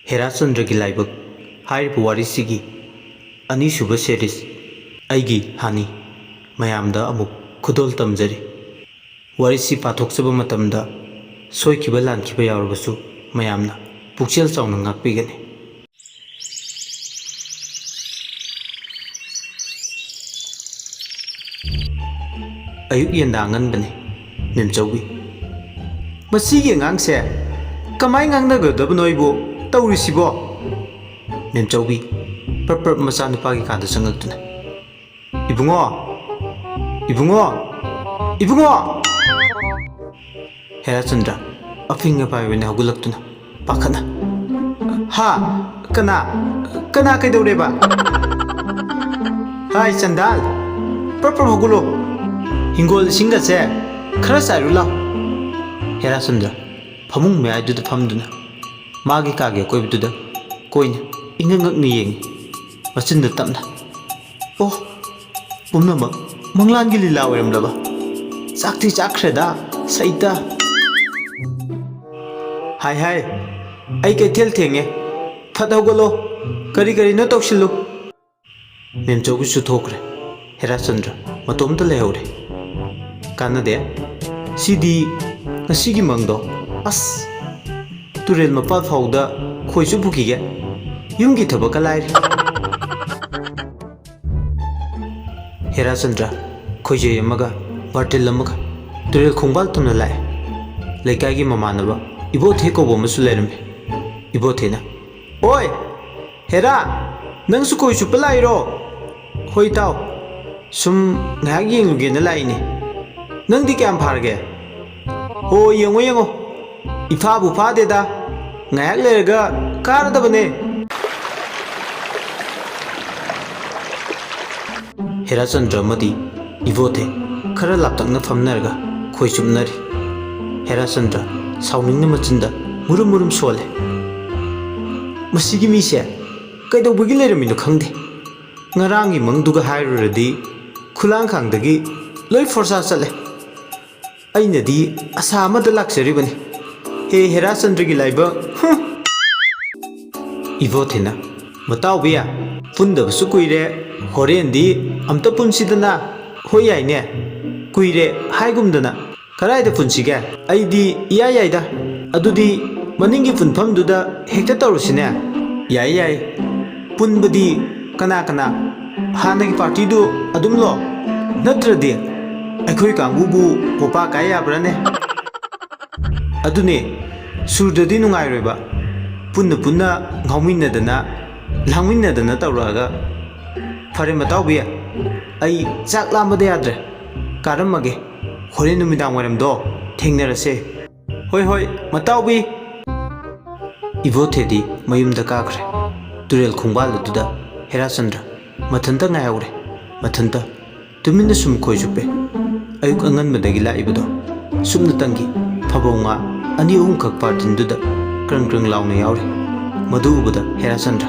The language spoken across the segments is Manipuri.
हेराचंद्र की लाइबक हाइरिब वारिसिगी अनीसुब सेरीज अईगी हानी मयामदा अमुक खुदोल तमजरी Warsi पाथोक्चब मतमदा सोइखिबा लानखिबा यावरबसु मयामना पुक्सेल चावना ngakpigani अयुक येंदा ngनबने मेमचौगी मसीगी ngang se kamai ngang nagadabno ibo तौरीसीबो मेमचौबी पर मचा नुपागी कांद चंगक्तुना इबुंगो इबुंगो इबुंगो हेराचंद्र अफिंग पाइबने हगुलक्तुना पाखना हा कना कना कैदौरेबा हाय चंदाल पर हगुलो हिंगोल सिंगसे खरा साइरु लाव हेराचंद्र फमुंग मेआइदुदा फमदुना मागी कागे कोइबदुदा कोइना इंगंगकनी येंगी मचिंदा तमना ओ पुमनमक मंगलानगी लीला ओइरमलबा चाक्ति चाख्रेदा सैता हाय हाय आई कैथेल थेंगे फत हौगलो करी करी न तौसिल्लु मेमचौगी थोक्रे हेराचंद्र मतोमता लेहौरे कानदे सिदी ngasiगी mangdo as तुरेल मपाल फाउदा खोइसु बुकीगे युमगी थबका लाइरि हेराचंद्र खोइजे यमगा बार्टिल अमगा तुरेल खोंबाल तुमना लाए लेकागी ममानबा इबोथे कोबो मसु लेरमे इबोथेना ओय हेरा नंगसु खोइसु पलाइरो होई ताव सुम ngahak yengluge na laini nangdi kyam pharge हो yengo yengo इफाबु फादेदा ngahak lerga karadabane हेराचंद्र मदी इबोथे खरा लापतंगना फमनरगा खोइचुमनरी हेराचंद्र साउनिंगना मचिंदा मुरुम मुरुम सोले मसिगी मिसे कैदौबगी लेरमिनो खंगदे ngaranggi mangduga hairuradi खुलांग खांगदगी लोई फोरसा चले अइनदी आसा अमदा लाक्सरिबनी हे हेराचंद्र की लाइब इबोथेना बताओ बिया पुंदबसु कुइरे होरेंदी अमता पुंसिदना होयाइने कुइरे हाइगुमदना कराइदा पुंसिगे अइदी इया याइदा अदुदी मनिंगी पुनफमदुदा हेक्ता तौरुसिने याइ याइ पुनबदी कना कना हानगी पार्टीदु अदुमलो नत्रदि अखोइ कांगुबु पोपा काय याब्राने अदुने सुरददी नुंगाइरोबा पुन्ना पुन्ना ngauminnadana langminnadana tawraga fare matawbi ai chak lambada yadre karamage hore numidang waram do thengnarase hoi hoi matawbi ibothedi mayumda kakre turel khungbal duda हेराचंद्र मथंता ngayaure mathanta tuminna sum khoijupe ayuk anganbadagi laibado sumna tangi फबोंगा अनि अहुम खक पार्टिंदुदा क्रंग क्रंग लाउना यावरे मधु उबदा हेराचंद्र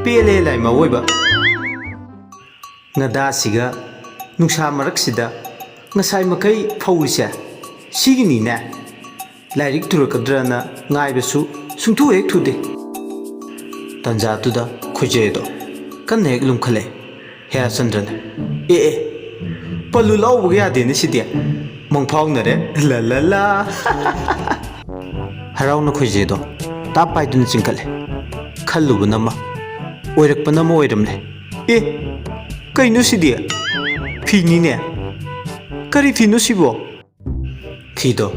पेले लाइमा ओइबा ngada siga नुसा मरकसिदा ngasai makai फौरिसे सिगिनी ने लाइरिक तुरकद्रना ngaibसु सुंथु हेक थुदे तंजा तुदा खुजेदो कन हेक लुमखले हेराचंद्र ने ए पल्लु लाउबगे यादेने सिदे मंगफाउनरे ला ला ला हराउन खुजेदो ताप पाइदुन चिंकले खल्लुबनमा ओइरकपनमा ओइरमले ए कैनु सिदि फिनीने करी फिनु सिबो फिदो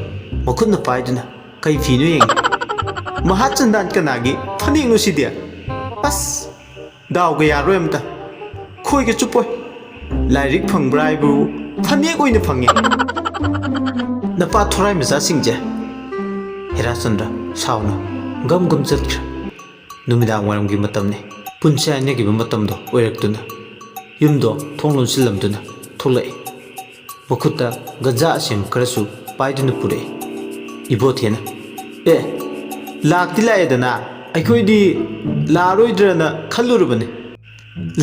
मखुन पाइदुना कै फिनु येंग महाचंदान कनागी फनिंगनु सिदि अस दावगे यारोयमता खोइगे चुपोय लाइरिक फंगब्राइबु फनिक ओइने फंगे नपा थोराइ मजा सिंजे हेराचंद्र साउना गम गम चलख्रा नुमिदांग वारमगी मतमने पुनसे आइनेगिबा मतमदो ओइरक्तुना युमदो थोंलोन सिलमदुना थोलाई मखुता गजा असेम करसु पाइदुना पुरे इबोथेना ए लाक्ति लाएदना अखोइदी लारोइद्रना खल्लुरबने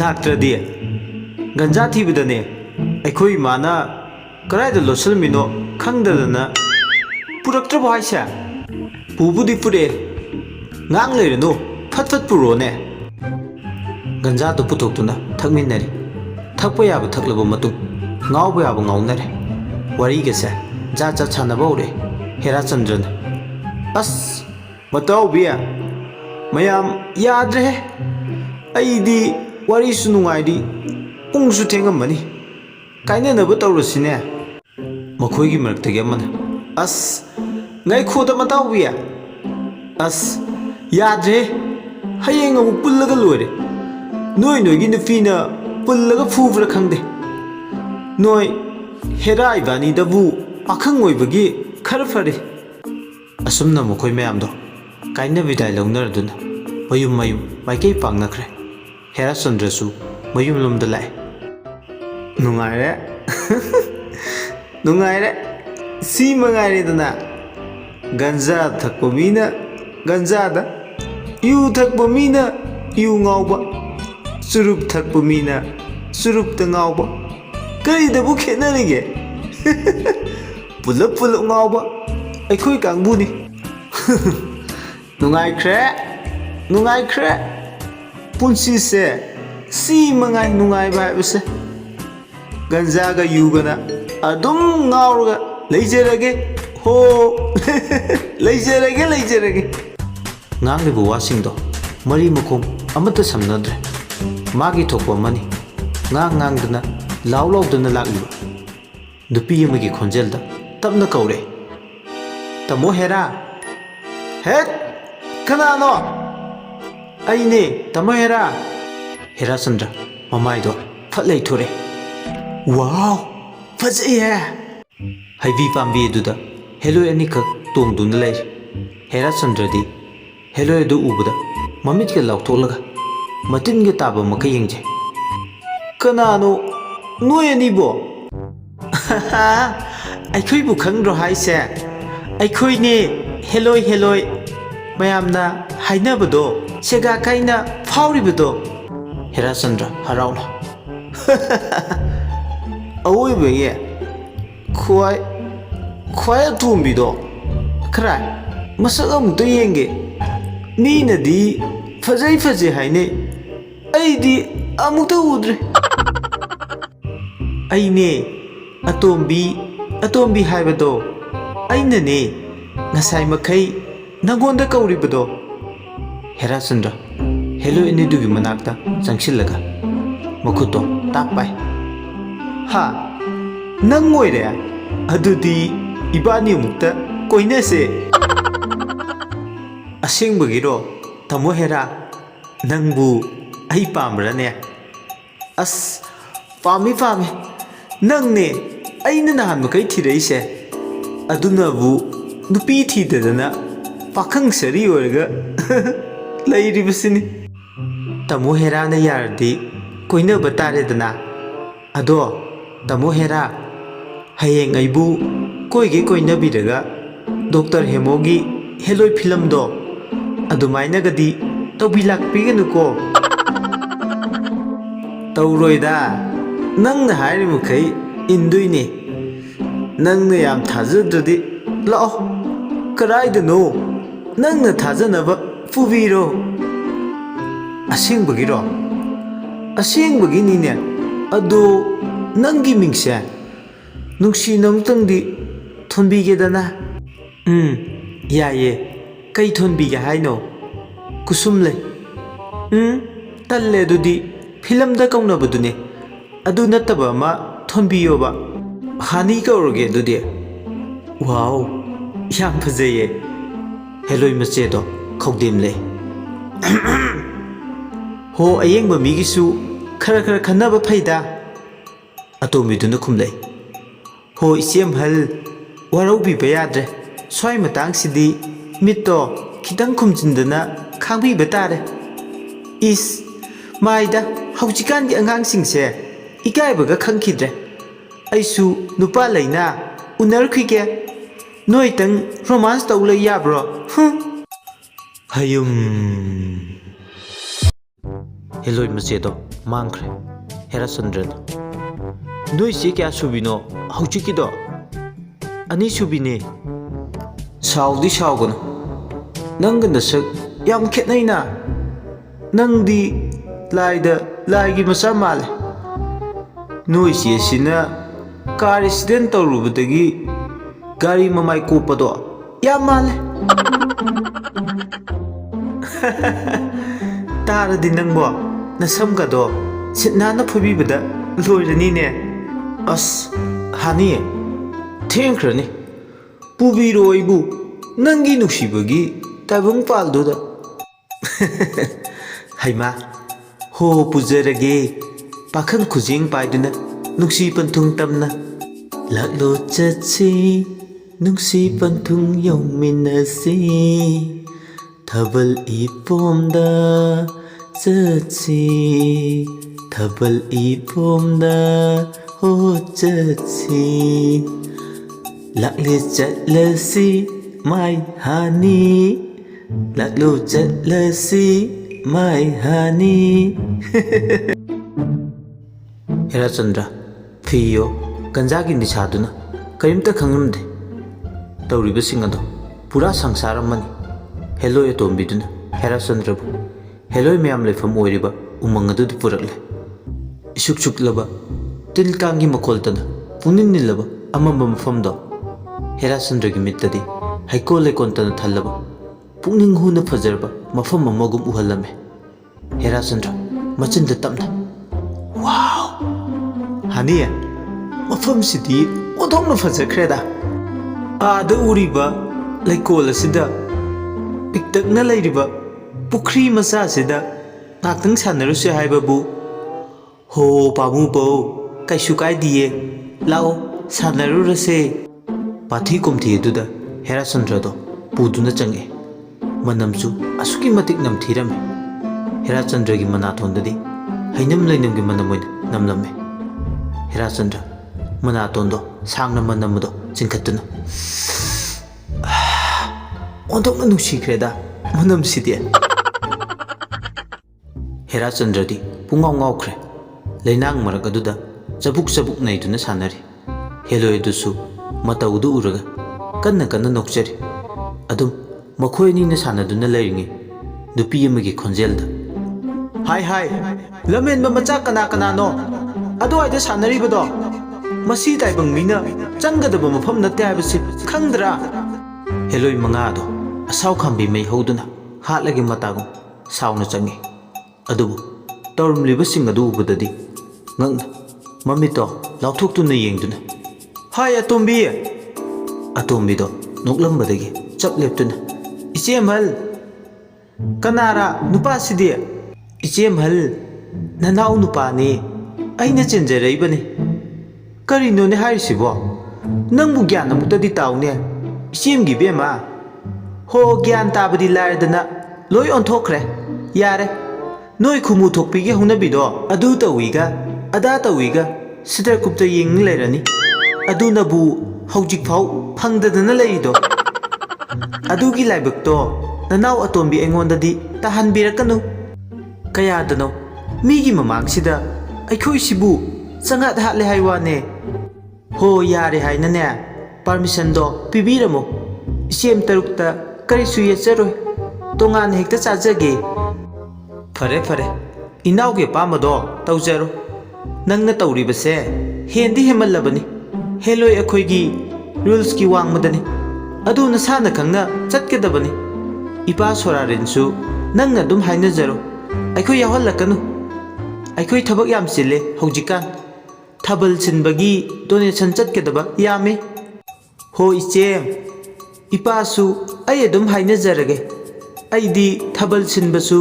लाक्त्रदि गंजा थीबदने अखोइ माना कराइदा लोसलमिनो खंगदना पुरक्त्रबो हाइसा पुबुदी पुरे ngang leiranu phat phat purone ganja to puthokuna thakminnari thakpa yaba thaklaba matung ngauba yaba ngaunare wari gase ja ja chanaba ure Herachandran as matau biya mayam yadre aidi wari su nungaidi pungsu thengamani kaina naba tawrasine makhoi gi maraktage amana as ngai khoda matau biya as yadre hayeng amu pullaga loire noi noi gi nufina pullaga fubra khangde noi Hera ibani dabu pakhang oibagi khara fare asumna makhoi mayamdo kaina bidai launarduna mayum mayum maikei pangnakre Herachandra su mayum lomda lai nungaire nungaire si mangaire dana ganja thakpo mina ganja da yu thakpo mina yu ngauba surup thakpo mina surup ta ngauba kari da bu khenarige pulap pulap ngauba aikhoi kangbuni nungaikre punsi se si mangai nungai ba bese ganja ga yugana adum ngaurga leijerage ho leijerage ngang bu wasing do mari mukhum amata samnadre magi thokwa mani ngang dana law dana lagiba nupi amagi khonjel da tapna kaure tamo Hera het kanano aine tamo Hera Herachandra mamai do phatlei thore wow fazaiye haibi pambi duda hello ani khak tongduna lai Herachandra di hello edu ubada mamit ke lautolaga matin ge taba maka yengje kanano noi ani bo aikhoi bu khangro haise aikhoi ne hello mayamna hainabado sega kaina fauribado Herachandra harauna awoi bege khwai tumbido khra masak amukta yenge mina di fazai haine aidi amukta udre aine atombi haibado aina ne ngasai makai nangonda kauribado Herachandra hello ini dugi manakta changsillaga makhuto tapai ha nang oire adudi ibani mukta koina se asengbagiro tamo Hera nangbu ai pamrane as pami nangne aina nahan makai thireise aduna bu nupi thidadana pakhang sari orga lairibasini tamo Hera na yardi koina batare dana ado tamo Hera hayeng aibu koige koina biraga Dr. Hemogi heloi film do adumaina gadi tawbilak piganuko tawroida nangna hairi mukai induine nangna yam thajadradi lao karaidano nangna thajanaba pubiro asengbagini ado nangi mingse nungsi nangtangdi thonbigedana yaye kai thonbige haino kusumle talle dudi film da kaunabadune adu nataba ma thonbiyoba hani kaurge dudi wow yam phajaye heloi mache do khogdimle ho ayengba migisu khara khanaba phaida atomiduna khumlei ho isem hal waraubi bayadre swai matang sidi mitto khitang khumjindana khangbi batare is maida haujikan gi angang singse ikai baga khangkhidre aisu nupa leina unar khige noitang romance tawle yabro hayum heloi machedo mangkhre Herachandra noi se kya subino hauchikido ani subine saudi saugano nangna sak ꯌꯥꯝ ꯈꯦꯠꯅꯩꯅ ꯅꯪꯗꯤ ꯂꯥꯏꯗ ꯂꯥꯏꯒꯤ ꯃꯆꯥ ꯃꯥꯜꯂꯦ ꯅꯣꯏ ꯆꯦꯁꯤꯅ ꯀꯥꯔ ꯑꯦꯛꯁꯤꯗꯦꯟ ꯇꯧꯔꯨꯕꯗꯒꯤ ꯒꯥꯔꯤ ꯃꯃꯥꯏ ꯀꯣꯞꯄꯗꯣ ꯌꯥꯝ ꯃꯥꯜꯂꯦ ꯇꯥꯔꯗꯤ ꯅꯪꯕꯣ ꯅꯁꯝꯒꯗꯣ ꯁꯤꯠ ꯅꯥꯟꯅ ꯐꯣꯏꯕꯤꯕꯗ ꯂꯣꯏꯔꯅꯤꯅꯦ ꯑꯁ ꯍꯥꯅꯤ ꯊꯦꯡꯈ꯭ꯔꯅꯤ ꯄꯨꯕꯤꯔꯣ ꯑꯩꯕꯨ ꯅꯪꯒꯤ ꯅꯨꯡꯁꯤꯕꯒꯤ ꯇꯥꯏꯕꯪꯄꯥꯜꯗꯨꯗ ꯍꯩꯃꯥ ꯍꯣ ꯄꯨꯖꯔꯒꯦ ꯄꯥꯈꯪ ꯈꯨꯖꯦꯡ ꯄꯥꯏꯗꯨꯅ ꯅꯨꯡꯁꯤ ꯄꯟꯊꯨꯡ ꯇꯝꯅ ꯂꯥꯛꯂꯣ ꯆꯠꯁꯤ ꯅꯨꯡꯁꯤ ꯄꯟꯊꯨꯡ ꯌꯧꯃꯤꯟꯅꯁꯤ ꯊꯥꯕꯜ ꯏꯄꯣꯝꯗ ꯆꯠꯁꯤ ꯊꯥꯕꯜ ꯏꯄꯣꯝꯗ ꯍꯣ ꯆꯠꯁꯤ ꯂꯥꯛꯂꯦ ꯆꯠꯂꯁꯤ ꯃꯥꯏ ꯍꯥꯅꯤ ꯂꯥꯛꯂꯣ ꯆꯠꯂꯁꯤ ꯃꯥꯏ ꯍꯥꯅꯤ ꯍꯦꯔꯥꯆꯟꯗ꯭ꯔ ꯐꯤꯌꯣ ꯒꯟꯖꯥꯒꯤ ꯅꯤꯁꯥꯗꯨꯅ ꯀꯔꯤꯝꯇ ꯈꯪꯂꯝꯗꯦ ꯇꯧꯔꯤꯕꯁꯤꯡ ꯑꯗꯣ ꯄꯨꯔꯥ ꯁꯪꯁꯥꯔ ꯑꯃꯅꯤ ꯍꯦꯂꯣꯏ ꯑꯇꯣꯝꯕꯤꯗꯨꯅ ꯍꯦꯔꯥꯆꯟꯗ꯭ꯔꯕꯨ ꯍꯦꯂꯣꯏ ꯃꯌꯥꯝ ꯂꯩꯐꯝ ꯑꯣꯏꯔꯤꯕ ꯎꯃꯪ ꯑꯗꯨꯗ ꯄꯨꯔꯛꯂꯦ ꯏꯁꯨꯛ ꯁꯨꯛꯂꯕ ꯇꯤꯜ ꯀꯥꯡꯒꯤ ꯃꯈꯣꯜꯇꯅ ꯄꯨꯛꯅꯤꯡ ꯅꯤꯜꯂꯕ ꯑꯃꯝꯕ ꯃꯐꯝꯗꯣ ꯍꯦꯔꯥꯆꯟꯗ꯭ꯔꯒꯤ ꯃꯤꯠꯇꯗꯤ ꯍꯩꯀꯣꯜ ꯂꯩꯀꯣꯜꯇꯅ ꯊꯜꯂꯕ ꯄꯨꯛꯅꯤꯡ ꯍꯨꯅ ꯐꯖꯔꯕ ꯃꯐꯝ ꯑꯃꯒꯨꯝ ꯎꯍꯜꯂꯝꯃꯦ ꯍꯦꯔꯥꯆꯟꯗ꯭ꯔ ꯃꯆꯤꯟꯗ ꯇꯞꯅ ꯋꯥꯎ ꯍꯥꯅꯤ ꯃꯐꯝꯁꯤꯗꯤ ꯑꯣꯟꯊꯣꯛꯅ ꯐꯖꯈ꯭ꯔꯦꯗ ꯑꯥꯗ ꯎꯔꯤꯕ ꯂꯩꯀꯣꯜ ꯑꯁꯤꯗ ꯄꯤꯛꯇꯛꯅ ꯂꯩꯔꯤꯕ ꯄꯨꯈ꯭ꯔꯤ ꯃꯆꯥꯁꯤꯗ ꯉꯥꯛꯇꯪ ꯁꯥꯟꯅꯔꯨꯁꯦ ꯍꯥꯏꯕꯕꯨ ꯍꯣ ꯄꯥꯃꯨꯕꯧ ꯀꯩꯁꯨ ꯀꯥꯏꯗꯤꯌꯦ ꯂꯥꯛꯑꯣ ꯁꯥꯟꯅꯔꯨꯔꯁꯦ ꯄꯥꯊꯤ ꯀꯣꯝꯊꯤ ꯑꯗꯨꯗ ꯍꯦꯔꯥꯆꯟꯗ꯭ꯔꯗꯣ ꯄꯨꯗꯨꯅ ꯆꯪꯉꯦ ꯃꯅꯝꯁꯨ ꯑꯁꯨꯛꯀꯤ ꯃꯇꯤꯛ ꯅꯝꯊꯤꯔꯝꯃꯤ ꯍꯦꯔꯥꯆꯟꯗ꯭ꯔꯒꯤ ꯃꯅꯥꯇꯣꯟꯗꯗꯤ ꯍꯩꯅꯝ ꯂꯩꯅꯝꯒꯤ ꯃꯅꯝ ꯑꯣꯏꯅ ꯅꯝꯂꯝꯃꯦ ꯍꯦꯔꯥꯆꯟꯗ꯭ꯔ ꯃꯅꯥꯇꯣꯟꯗꯣ ꯁꯥꯡꯅ ꯃꯅꯝ ꯑꯗꯣ ꯆꯤꯡꯈꯠꯇꯨꯅ ꯑꯣꯟꯊꯣꯛꯅ ꯅꯨꯡꯁꯤꯈ꯭ꯔꯦꯗ ꯃꯅꯝꯁꯤꯗꯤ ꯍꯦꯔꯥꯆꯟꯗ꯭ꯔꯗꯤ ꯄꯨꯡꯉꯥꯎ ꯉꯥꯎꯈ꯭ꯔꯦ ꯂꯩꯅꯥꯡ ꯃꯔꯛ ꯑꯗꯨꯗ ꯆꯕꯨꯛ ꯆꯕꯨꯛ ꯅꯩꯗꯨꯅ ꯁꯥꯟꯅꯔꯤ ꯍꯦꯂꯣꯏ ꯑꯗꯨꯁꯨ ꯃꯇꯧꯗꯨ ꯎꯔꯒ ꯀꯟꯅ ꯀꯟꯅ ꯅꯣꯛꯆꯔꯤ ꯑꯗꯨꯝ ꯃꯈꯣꯏ ꯑꯅꯤꯅ ꯁꯥꯟꯅꯗꯨꯅ ꯂꯩꯔꯤꯉꯩ ꯅꯨꯄꯤ ꯑꯃꯒꯤ ꯈꯣꯟꯖꯦꯜꯗ ꯍꯥꯏ ꯍꯥꯏ ꯂꯝꯍꯦꯟꯕ ꯃꯆꯥ ꯀꯅꯥ ꯀꯅꯥꯅꯣ ꯑꯗꯨꯋꯥꯏꯗ ꯁꯥꯟꯅꯔꯤꯕꯗꯣ ꯃꯁꯤ ꯇꯥꯏꯕꯪ ꯃꯤꯅ ꯆꯪꯒꯗꯕ ꯃꯐꯝ ꯅꯠꯇꯦ ꯍꯥꯏꯕꯁꯤ ꯈꯪꯗ꯭ꯔꯥ ꯍꯦꯂꯣꯏ ꯃꯉꯥꯗꯣ ꯑꯁꯥꯎ ꯈꯥꯝꯕꯤ ꯃꯩ ꯍꯧꯗꯨꯅ ꯍꯥꯠꯂꯒꯦ ꯃꯇꯥꯒꯨꯝ ꯁꯥꯎꯅ ꯆꯪꯉꯤ ꯑꯗꯨꯕꯨ ꯇꯧꯔꯝꯂꯤꯕꯁꯤꯡ ꯑꯗꯨ ꯎꯕꯗꯗꯤ ꯉꯛꯅ ꯃꯃꯤꯠꯇꯣ ꯂꯥꯎꯊꯣꯛꯇꯨꯅ ꯌꯦꯡꯗꯨꯅ ꯍꯥꯏ ꯑꯇꯣꯝꯕꯤ ꯑꯇꯣꯝꯕꯤꯗꯣ ꯅꯣꯛꯂꯝꯕꯗꯒꯤ ꯆꯞ ꯂꯦꯞꯇꯨꯅ ꯏꯆꯦꯝꯍꯜ ꯀꯅꯥꯔꯥ ꯅꯨꯄꯥꯁꯤꯗꯤ ꯏꯆꯦꯝꯍꯜ ꯅꯅꯥꯎ ꯅꯨꯄꯥꯅꯤ ꯑꯩꯅ ꯆꯦꯟꯖꯔꯛꯏꯕꯅꯤ ꯀꯔꯤꯅꯣꯅꯦ ꯍꯥꯏꯔꯤꯁꯤꯕꯣ ꯅꯪꯕꯨ ꯒ꯭ꯌꯥꯟ ꯑꯃꯨꯛꯇꯗꯤ ꯇꯥꯎꯅꯦ ꯏꯆꯦꯝꯒꯤ ꯕꯦꯝꯃ ꯍꯣ ꯒ꯭ꯌꯥꯟ ꯇꯥꯕꯗꯤ ꯂꯥꯏꯔꯗꯅ ꯂꯣꯏ ꯑꯣꯟꯊꯣꯛꯈ꯭ꯔꯦ ꯌꯥꯔꯦ ꯅꯣꯏ ꯈꯨꯃꯨ ꯊꯣꯛꯄꯤꯒꯤ ꯍꯧꯅꯕꯤꯗꯣ ꯑꯗꯨ ꯇꯧꯏꯒ ꯑꯗꯥ ꯇꯧꯏꯒ ꯁꯤꯗ ꯀꯨꯞꯇ ꯌꯦꯡ ꯂꯩꯔꯅꯤ ꯑꯗꯨꯅꯕꯨ ꯍꯧꯖꯤꯛꯐꯥꯎ ꯐꯪꯗꯗꯅ ꯂꯩꯔꯤꯗꯣ ꯑꯗꯨꯒꯤ ꯂꯥꯏꯕꯛꯇꯣ ꯅꯅꯥꯎ ꯑꯇꯣꯝꯕꯤ ꯑꯩꯉꯣꯟꯗꯗꯤ ꯇꯥꯍꯟꯕꯤꯔꯛꯀꯅꯨ ꯀꯌꯥꯗꯅꯣ ꯃꯤꯒꯤ ꯃꯃꯥꯡꯁꯤꯗ ꯑꯩꯈꯣꯏꯁꯤꯕꯨ ꯆꯉꯥꯠ ꯍꯥꯠꯂꯦ ꯍꯥꯏ ꯋꯥꯅꯦ ꯍꯣ ꯌꯥꯔꯦ ꯍꯥꯏꯅꯅꯦ ꯄꯥꯔꯃꯤꯁꯟꯗꯣ ꯄꯤꯕꯤꯔꯝꯃꯣ ꯏꯆꯦꯝ ꯇꯔꯨꯛꯇ ꯀꯔꯤꯁꯨ ꯌꯦꯠꯆꯔꯣꯏ ꯇꯣꯉꯥꯟꯅ ꯍꯦꯛꯇ ꯆꯥꯖꯒꯦ ꯐꯔꯦ ꯐꯔꯦ ꯏꯅꯥꯎꯒꯤ ꯑꯄꯥꯝꯕꯗꯣ ꯇꯧꯖꯔꯣ ꯅꯪꯅ ꯇꯧꯔꯤꯕꯁꯦ ꯍꯦꯟꯗꯤ ꯍꯦꯟꯃꯜꯂꯕꯅꯤ ꯍꯦꯂꯣꯏ ꯑꯩꯈꯣꯏꯒꯤ ꯔꯨꯜꯁꯀꯤ ꯋꯥꯡꯃꯗꯅꯤ ꯑꯗꯨ ꯅꯁꯥꯅ ꯈꯪꯅ ꯆꯠꯀꯗꯕꯅꯤ ꯏꯄꯥ ꯁꯣꯔꯥꯔꯦꯟꯁꯨ ꯅꯪꯅ ꯑꯗꯨꯝ ꯍꯥꯏꯅꯖꯔꯣ ꯑꯩꯈꯣꯏ ꯌꯥꯎꯍꯜꯂꯛꯀꯅꯨ ꯑꯩꯈꯣꯏ ꯊꯕꯛ ꯌꯥꯝ ꯆꯤꯜꯂꯦ ꯍꯧꯖꯤꯛꯀꯥꯟ ꯊꯥꯕꯜ ꯁꯤꯟꯕꯒꯤ ꯗꯣꯅꯦꯁꯟ ꯆꯠꯀꯗꯕ ꯌꯥꯝꯃꯤ ꯍꯣ ꯏꯆꯦ ꯏꯄꯥꯁꯨ ꯑꯩ ꯑꯗꯨꯝ ꯍꯥꯏꯅꯖꯔꯒꯦ ꯑꯩꯗꯤ ꯊꯥꯕꯜ ꯁꯤꯟꯕꯁꯨ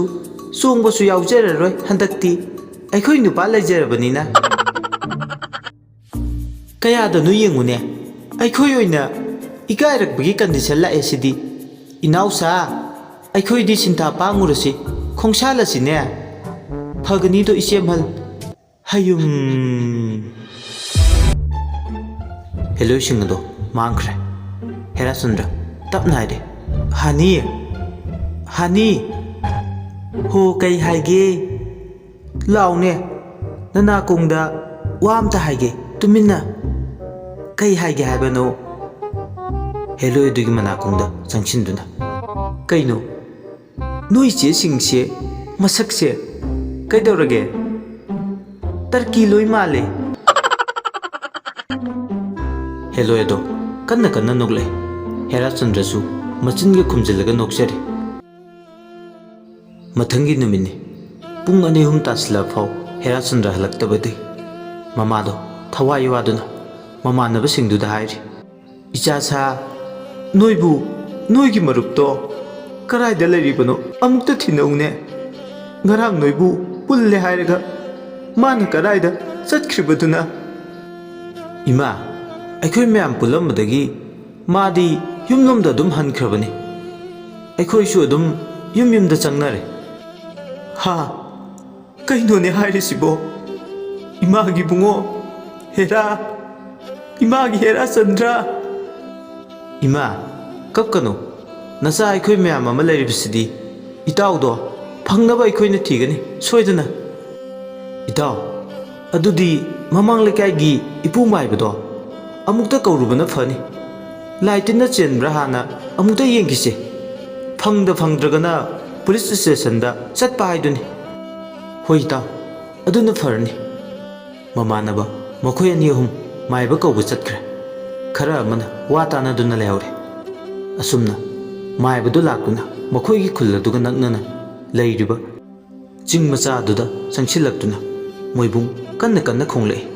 ꯆꯣꯡꯕꯁꯨ ꯌꯥꯎꯖꯔꯔꯣꯏ ꯍꯟꯗꯛꯇꯤ ꯑꯩꯈꯣꯏ ꯅꯨꯄꯥ ꯂꯩꯖꯔꯕꯅꯤꯅ ꯀꯌꯥꯗꯅꯣ ꯌꯦꯡꯉꯨꯅꯦ ꯑꯩꯈꯣꯏ ꯑꯣꯏꯅ ꯏꯀꯥꯏꯔꯛꯄꯒꯤ ꯀꯟꯗꯤꯁꯟ ꯂꯥꯛꯑꯦ ꯁꯤꯗꯤ ꯏꯅꯥꯎꯁꯥ ꯑꯩꯈꯣꯏꯗꯤ ꯁꯤꯟꯊꯥ ꯄꯥꯡꯉꯨꯔꯁꯤ ꯈꯣꯡꯁꯥꯜꯂꯁꯤꯅꯦ ꯐꯒꯅꯤꯗꯣ ꯏꯆꯦꯝꯍꯜ ꯍꯌꯨꯝ ꯍꯦꯂꯣꯏꯁꯤꯡ ꯑꯗꯣ ꯃꯥꯡꯈ꯭ꯔꯦ ꯍꯦꯔꯥꯆꯟꯗ꯭ꯔ ꯇꯞꯅ ꯍꯥꯏꯔꯦ ꯍꯥꯅꯤ ꯍꯥꯅꯤ ꯍꯣ ꯀꯩ ꯍꯥꯏꯒꯦ ꯂꯥꯎꯅꯦ ꯅꯅꯥꯀꯣꯡꯗ ꯋꯥ ꯑꯝꯇ ꯍꯥꯏꯒꯦ ꯇꯨꯃꯤꯟꯅ ꯀꯩ ꯍꯥꯏꯒꯦ ꯍꯥꯏꯕꯅꯣ ꯍꯦꯂꯣꯏ ꯑꯗꯨꯒꯤ ꯃꯅꯥꯀꯣꯡꯗ ꯆꯪꯁꯤꯟꯗꯨꯅ ꯀꯩꯅꯣ ꯅꯣꯏ ꯏꯆꯦꯁꯤꯡꯁꯦ ꯃꯁꯛꯁꯦ ꯀꯩꯗꯧꯔꯒꯦ ꯇꯔꯀꯤ ꯂꯣꯏ ꯃꯥꯜꯂꯦ ꯍꯦꯂꯣꯏ ꯑꯗꯣ ꯀꯟꯅ ꯀꯟꯅ ꯅꯣꯛꯂꯛꯏ ꯍꯦꯔꯥꯆꯟꯗ꯭ꯔꯁꯨ ꯃꯆꯤꯟꯒ ꯈꯨꯝꯖꯤꯜꯂꯒ ꯅꯣꯛꯆꯔꯤ ꯃꯊꯪꯒꯤ ꯅꯨꯃꯤꯠꯅꯤ ꯄꯨꯡ 2-3 ꯇꯥꯁꯤꯜꯂꯐꯥꯎ ꯍꯦꯔꯥꯆꯟꯗ꯭ꯔ ꯍꯜꯂꯛꯇꯕꯗꯤ ꯃꯃꯥꯗꯣ ꯊꯋꯥꯏ ꯋꯥꯗꯨꯅ ꯃꯃꯥꯟꯅꯕꯁꯤꯡꯗꯨꯗ ꯍꯥꯏꯔꯤ ꯏꯆꯥꯁꯥ ꯅꯣꯏꯕꯨ ꯅꯣꯏꯒꯤ ꯃꯔꯨꯞꯇꯣ ꯀꯔꯥꯏꯗ ꯂꯩꯔꯤꯕꯅꯣ ꯑꯃꯨꯛꯇ ꯊꯤꯅꯧꯅꯦ ꯉꯔꯥꯡ ꯅꯣꯏꯕꯨ ꯄꯨꯜꯂꯦ ꯍꯥꯏꯔꯒ ꯃꯥꯅ ꯀꯔꯥꯏꯗ ꯆꯠꯈ꯭ꯔꯤꯕꯗꯨꯅ ꯏꯃꯥ ꯑꯩꯈꯣꯏ ꯃꯌꯥꯝ ꯄꯨꯜꯂꯝꯕꯗꯒꯤ ꯃꯥꯗꯤ ꯌꯨꯝꯂꯣꯝꯗ ꯑꯗꯨꯝ ꯍꯟꯈ꯭ꯔꯕꯅꯤ ꯑꯩꯈꯣꯏꯁꯨ ꯑꯗꯨꯝ ꯌꯨꯝꯗ ꯆꯪꯅꯔꯦ ꯍꯥ ꯀꯩꯅꯣꯅꯦ ꯍꯥꯏꯔꯤꯁꯤꯕꯣ 이마기 붕어 헤라 이마기 헤라चंद्र 이마 ꯀꯞꯀꯅꯨ ꯅꯆꯥ ꯑꯩꯈꯣꯏ ꯃꯌꯥꯝ ꯑꯃ ꯂꯩꯔꯤꯕꯁꯤꯗꯤ ꯏꯇꯥꯎꯗꯣ ꯐꯪꯅꯕ ꯑꯩꯈꯣꯏꯅ ꯊꯤꯒꯅꯤ ꯁꯣꯏꯗꯅ ꯏꯇꯥꯎ ꯑꯗꯨꯗꯤ ꯃꯃꯥꯡ ꯂꯩꯀꯥꯏꯒꯤ ꯏꯄꯨ ꯃꯥꯏꯕꯗꯣ ꯑꯃꯨꯛꯇ ꯀꯧꯔꯨꯕꯅ ꯐꯅꯤ ꯂꯥꯏ ꯇꯤꯟꯅ ꯆꯦꯟꯕ꯭ꯔꯥ ꯍꯥꯟꯅ ꯑꯃꯨꯛꯇ ꯌꯦꯡꯈꯤꯁꯦ ꯐꯪꯗ꯭ꯔꯒꯅ ꯄꯨꯂꯤꯁ ꯁ꯭ꯇꯦꯁꯟꯗ ꯆꯠꯄ ꯍꯥꯏꯗꯨꯅꯤ ꯍꯣꯏ ꯏꯇꯥꯎ ꯑꯗꯨꯅ ꯐꯔꯅꯤ ꯃꯃꯥꯟꯅꯕ ꯃꯈꯣꯏ 2-3 ꯃꯥꯏꯕ ꯀꯧꯕ ꯆꯠꯈ꯭ꯔꯦ ꯈꯔ ꯑꯃꯅ ꯋꯥ ꯇꯥꯅꯗꯨꯅ ꯂꯩꯍꯧꯔꯦ ꯑꯁꯨꯝꯅ ꯃꯥꯏꯕꯗꯨ ꯂꯥꯛꯇꯨꯅ ꯃꯈꯣꯏꯒꯤ ꯈꯨꯜ ꯑꯗꯨꯒ ꯅꯛꯅꯅ ꯂꯩꯔꯤꯕ ꯆꯤꯡ ꯃꯆꯥ ꯑꯗꯨꯗ ꯆꯪꯁꯤꯜꯂꯛꯇꯨꯅ ꯃꯣꯏꯕꯨꯡ ꯀꯟꯅ ꯀꯟꯅ ꯈꯣꯡꯂꯛꯏ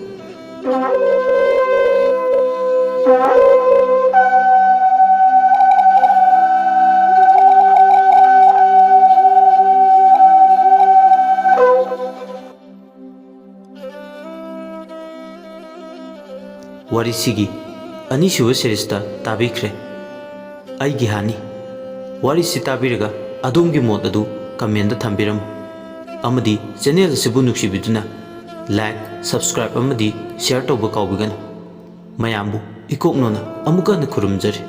ꯋꯥꯔꯤꯁꯤꯒꯤ ꯑꯅꯤꯁꯨꯕ ꯁꯤꯔꯤꯁꯇ ꯇꯥꯕꯤꯈ꯭ꯔꯦ ꯑꯩꯒꯤ ꯍꯥꯅꯤ ꯋꯥꯔꯤꯁꯤ ꯇꯥꯕꯤꯔꯒ ꯑꯗꯣꯝꯒꯤ ꯃꯣꯠ ꯑꯗꯨ ꯀꯃꯦꯟꯇꯗ ꯊꯝꯕꯤꯔꯝꯃꯨ ꯑꯃꯗꯤ ꯆꯦꯅꯦꯜ ꯑꯁꯤꯕꯨ ꯅꯨꯡꯁꯤꯕꯤꯗꯨꯅ ꯂꯥꯏꯛ ꯁꯕꯁꯀ꯭ꯔꯥꯏꯕ ꯑꯃꯗꯤ ꯁꯦꯌꯔ ꯇꯧꯕ ꯀꯥꯎꯕꯤꯒꯅꯨ ꯃꯌꯥꯝꯕꯨ ꯏꯀꯣꯛꯅꯣꯅ ꯑꯃꯨꯛꯀ ꯍꯟꯅ ꯈꯨꯔꯨꯝꯖꯔꯤ